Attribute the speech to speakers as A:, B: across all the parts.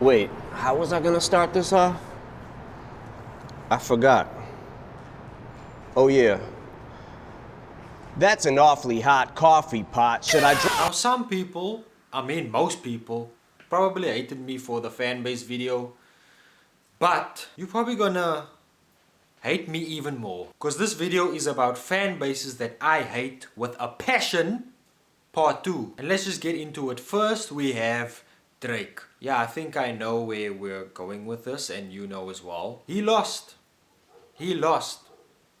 A: Wait, how was I gonna start this off? I forgot. Oh yeah. That's an awfully hot coffee pot. Should I drink?
B: Now some people, I mean most people, probably hated me for the fan base video, but you're probably gonna hate me even more, because this video is about fan bases that I hate with a passion, part 2. And let's just get into it. First we have Drake. Yeah, I think I know where we're going with this, and you know as well. He lost.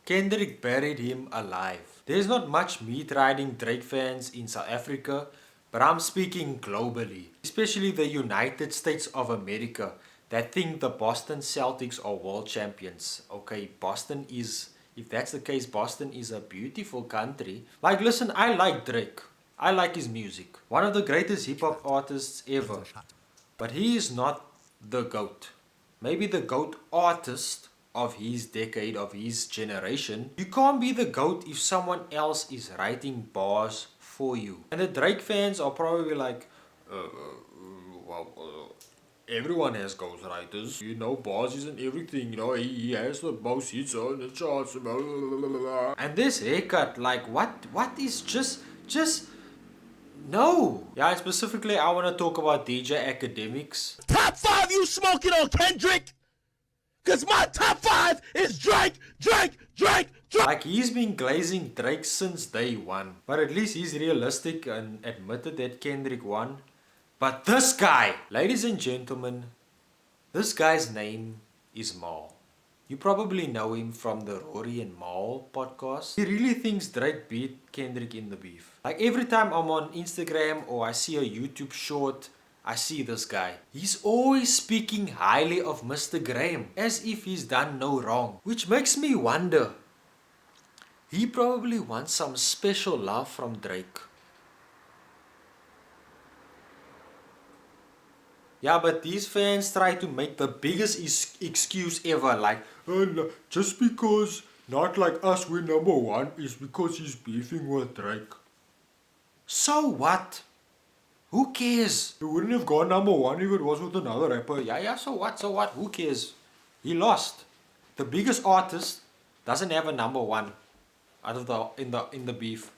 B: Kendrick buried him alive. There's not much meat riding Drake fans in South Africa, but I'm speaking globally, especially the United States of America, that think the Boston Celtics are world champions. Okay, Boston is, if that's the case, Boston is a beautiful country. Like, listen, I like Drake. I like his music. One of the greatest hip-hop artists ever. But he is not the GOAT. Maybe the GOAT artist of his decade, of his generation. You can't be the GOAT if someone else is writing bars for you. And the Drake fans are probably like, everyone has ghostwriters. You know, bars isn't everything. You know, he has the most hits on the charts. Blah, blah, blah, blah. And this haircut, like, what is just no. Yeah, and specifically, I want to talk about DJ Academics.
C: Top 5 you smoking on, Kendrick? Cause my top 5 is Drake.
B: Like, he's been glazing Drake since day one. But at least he's realistic and admitted that Kendrick won. But this guy, ladies and gentlemen, this guy's name is Mal. You probably know him from the Rory and Mal podcast. He really thinks Drake beat Kendrick in the beef. Like, every time I'm on Instagram or I see a YouTube short, I see this guy. He's always speaking highly of Mr. Graham, as if he's done no wrong. Which makes me wonder, he probably wants some special love from Drake. Yeah, but these fans try to make the biggest excuse ever, like, just because not like us we're number 1 is because he's beefing with Drake. So what? Who cares? He wouldn't have gone number 1 if it was with another rapper. Yeah, so what? Who cares? He lost. The biggest artist doesn't have a number 1 out of in the beef.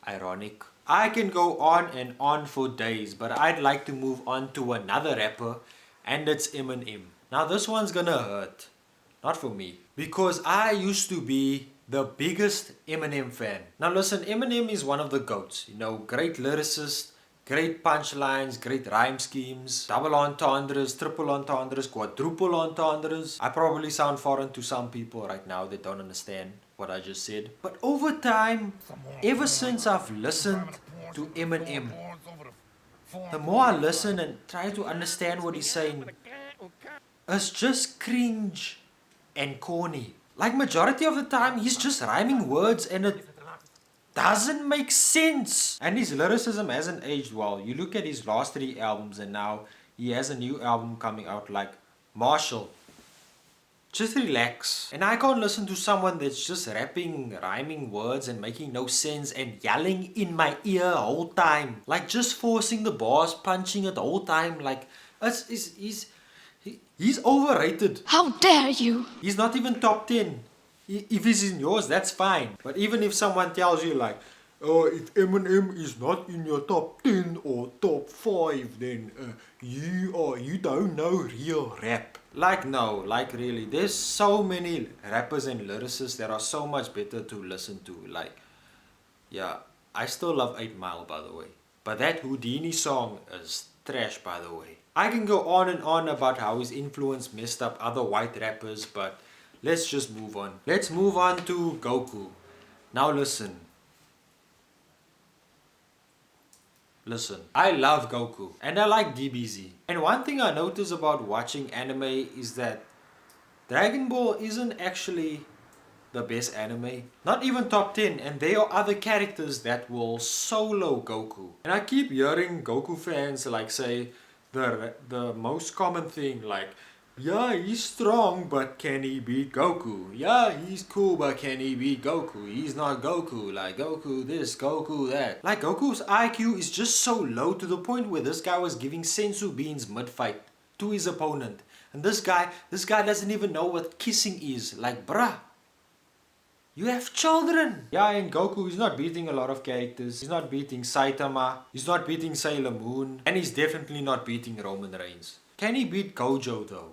B: Ironic. I can go on and on for days, but I'd like to move on to another rapper, and it's Eminem. Now this one's gonna hurt. Not for me, because I used to be the biggest Eminem fan. Now listen, Eminem is one of the GOATs. You know, great lyricist, great punchlines, great rhyme schemes, double entendres, triple entendres, quadruple entendres. I probably sound foreign to some people right now that don't understand what I just said. But over time, ever since I've listened to Eminem, the more I listen and try to understand what he's saying, it's just cringe and corny. Like, majority of the time, he's just rhyming words and it doesn't make sense. And his lyricism hasn't aged well. You look at his last 3 albums and now he has a new album coming out, like Marshall. Just relax. And I can't listen to someone that's just rapping, rhyming words and making no sense and yelling in my ear the whole time. Like, just forcing the bars, punching it the whole time. Like, he's overrated.
D: How dare you?
B: He's not even top 10. If he's in yours, that's fine. But even if someone tells you like, oh, if Eminem is not in your top 10 or top 5, then you don't know real rap. Like, no, like really, there's so many rappers and lyricists that are so much better to listen to. Like, yeah, I still love 8 Mile, by the way. But that Houdini song is trash, by the way. I can go on and on about how his influence messed up other white rappers, but let's just move on. Let's move on to Goku. Now listen. Listen, I love Goku and I like DBZ. And one thing I notice about watching anime is that Dragon Ball isn't actually the best anime. Not even top 10, and there are other characters that will solo Goku. And I keep hearing Goku fans like say the most common thing like, yeah, he's strong, but can he beat Goku? Yeah, he's cool, but can he beat Goku? He's not Goku. Like, Goku this, Goku that. Like, Goku's IQ is just so low to the point where this guy was giving sensu beans mid-fight to his opponent. And this guy doesn't even know what kissing is. Like, bruh, you have children. Yeah, and Goku is not beating a lot of characters. He's not beating Saitama. He's not beating Sailor Moon. And he's definitely not beating Roman Reigns. Can he beat Gojo though?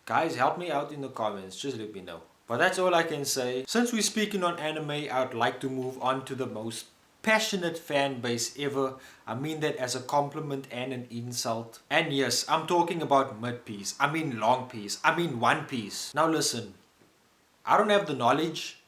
B: Guys, help me out in the comments. Just let me know. But that's all I can say. Since we're speaking on anime, I would like to move on to the most passionate fan base ever. I mean that as a compliment and an insult. And yes, I'm talking about mid piece. I mean long piece. I mean One Piece. Now listen, I don't have the knowledge.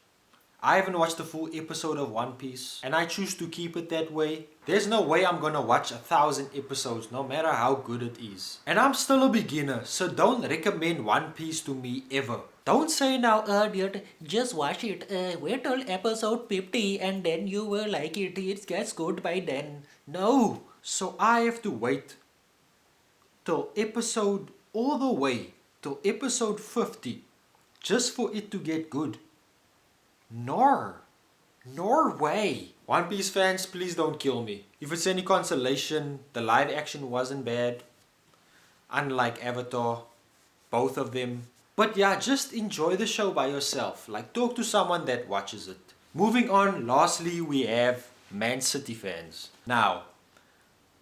B: I haven't watched a full episode of One Piece, and I choose to keep it that way. There's no way I'm gonna watch 1,000 episodes, no matter how good it is. And I'm still a beginner, so don't recommend One Piece to me ever. Don't say now, dude, just watch it. Wait till episode 50 and then you will like it. It gets good by then. No. So I have to wait till episode, all the way till episode 50, just for it to get good. Norway. One Piece fans, please don't kill me. If it's any consolation, the live action wasn't bad. Unlike Avatar, both of them. But yeah, just enjoy the show by yourself. Like, talk to someone that watches it. Moving on, lastly, we have Man City fans. Now,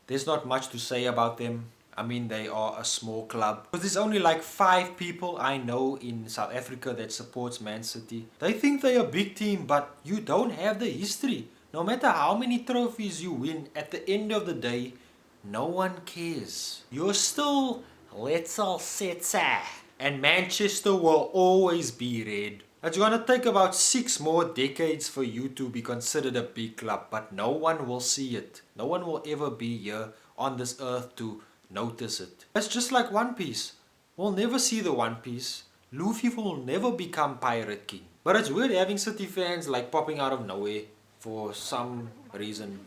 B: there's not much to say about them. I mean, they are a small club. But there's only like 5 people I know in South Africa that supports Man City. They think they're a big team, but you don't have the history. No matter how many trophies you win, at the end of the day, no one cares. You're still Little City. And Manchester will always be red. It's gonna take about 6 more decades for you to be considered a big club, but no one will see it. No one will ever be here on this earth to notice it. It's just like One Piece. We'll never see the One Piece. Luffy will never become Pirate King. But it's weird having City fans like popping out of nowhere for some reason.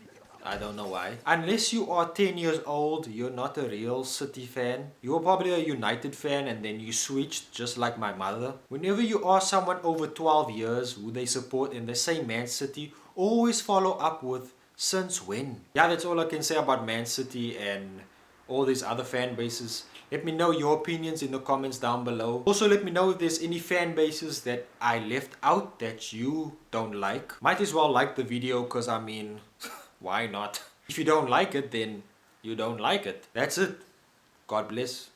B: I don't know why. Unless you are 10 years old, you're not a real City fan. You're probably a United fan and then you switched, just like my mother. Whenever you ask someone over 12 years who they support and they say Man City, always follow up with, since when? Yeah, that's all I can say about Man City and all these other fan bases. Let me know your opinions in the comments down below. Also, let me know if there's any fan bases that I left out that you don't like. Might as well like the video, because I mean, why not? If you don't like it, then you don't like it. That's it. God bless.